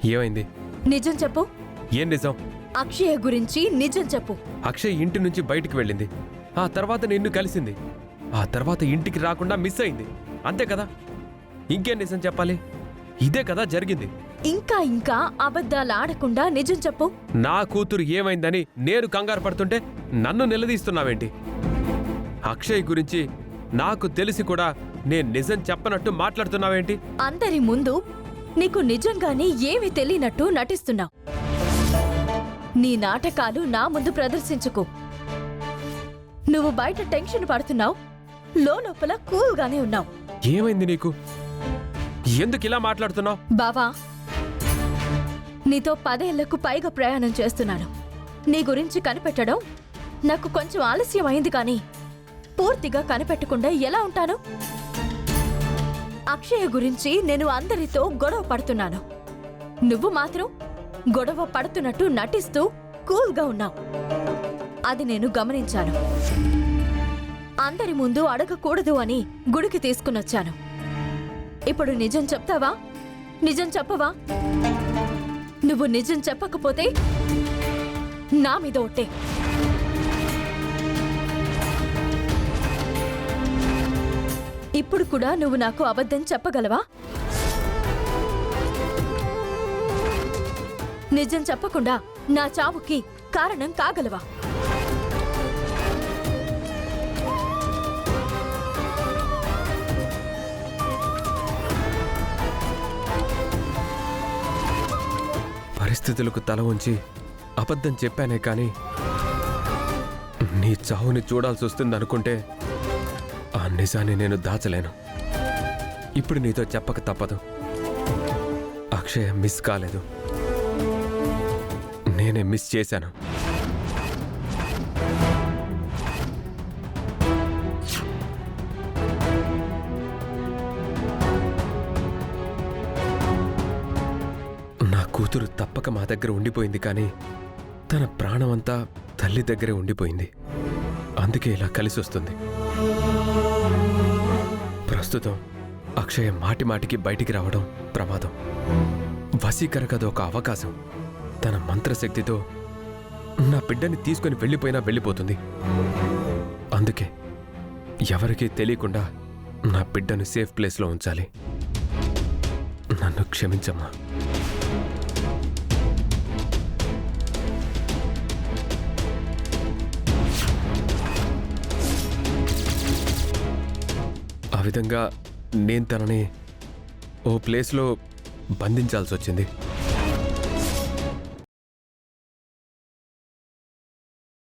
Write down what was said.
ఏమైంది? నిజం చెప్పు. ఏం నిజం? అక్షయ గురించి నిజం చెప్పు. అక్షయ్ ఇంటి నుంచి బయటికి వెళ్ళింది. ఆ తర్వాత నిన్ను కలిసింది. ఆ తర్వాత ఇంటికి రాకుండా మిస్ అయింది. అంతే కదా? ఇంకేం నిజం చెప్పాలి? ఇదే కదా జరిగింది. ఇంకా ఇంకా అబద్ధాలు ఆడకుండా నిజం చెప్పు. నా కూతురు ఏమైందని నేను కంగారు పడుతుంటే నన్ను నిలదీస్తున్నావేంటి? అక్షయ్ గురించి నాకు తెలిసి కూడా నేను నిజం చెప్పనట్టు మాట్లాడుతున్నావేంటి? అందరి ముందు నీకు నిజంగానే ఏమీ తెలియనట్టు నటిస్తున్నావు. నీ నాటకాలు నా ముందు ప్రదర్శించుకో. నువ్వు బయట టెన్షన్ పడుతున్నావు, లోపల కూల్గానే ఉన్నావు. ఏమైంది నీకు? ఎందుకు ఇలా మాట్లాడుతున్నావు? బావా, నీతో 10 ఏళ్లకు పైగా ప్రయాణం చేస్తున్నాను. నీ గురించి కనిపెట్టడం నాకు కొంచెం ఆలస్యం అయింది, కానీ పూర్తిగా కనిపెట్టకుండా ఎలా ఉంటాను? అక్షయ గురించి నేను అందరితో గొడవ పడుతున్నాను. నువ్వు మాత్రం గొడవ పడుతున్నట్టు నటిస్తూ కూల్గా ఉన్నావు. అది నేను గమనించాను. అందరి ముందు అడగకూడదు అని గుడికి తీసుకునొచ్చాను. ఇప్పుడు నిజం చెప్తావా? నిజం చెప్పవా? నువ్వు నిజం చెప్పకపోతే నా మీద ఒట్టే. ఇప్పుడు కూడా నువ్వు నాకు అబద్ధం చెప్పగలవా? నిజం చెప్పకుండా నా చావుకి కారణం కాగలవా? పరిస్థితులకు తల ఉంచి అబద్ధం చెప్పానే కానీ నీ చావుని చూడాల్సి వస్తుందనుకుంటే ఆ నిజాన్ని నేను దాచలేను. ఇప్పుడు నీతో చెప్పక తప్పదు. అక్షయ మిస్ కాలేదు, నేనే మిస్ చేశాను. నా కూతురు తప్పక మా దగ్గర ఉండిపోయింది, కానీ తన ప్రాణమంతా తల్లి దగ్గరే ఉండిపోయింది. అందుకే ఇలా కలిసి వస్తుంది. ప్రస్తుతం అక్షయ మాటి మాటికి బయటికి రావడం ప్రమాదం. వశీకరకది ఒక అవకాశం. తన మంత్రశక్తితో నా బిడ్డని తీసుకుని వెళ్ళిపోయినా వెళ్ళిపోతుంది. అందుకే ఎవరికీ తెలియకుండా నా బిడ్డను సేఫ్ ప్లేస్లో ఉంచాలి. నన్ను క్షమించమ్మా. ఆ విధంగా నేను తనని ఓ ప్లేస్లో బంధించాల్సి వచ్చింది.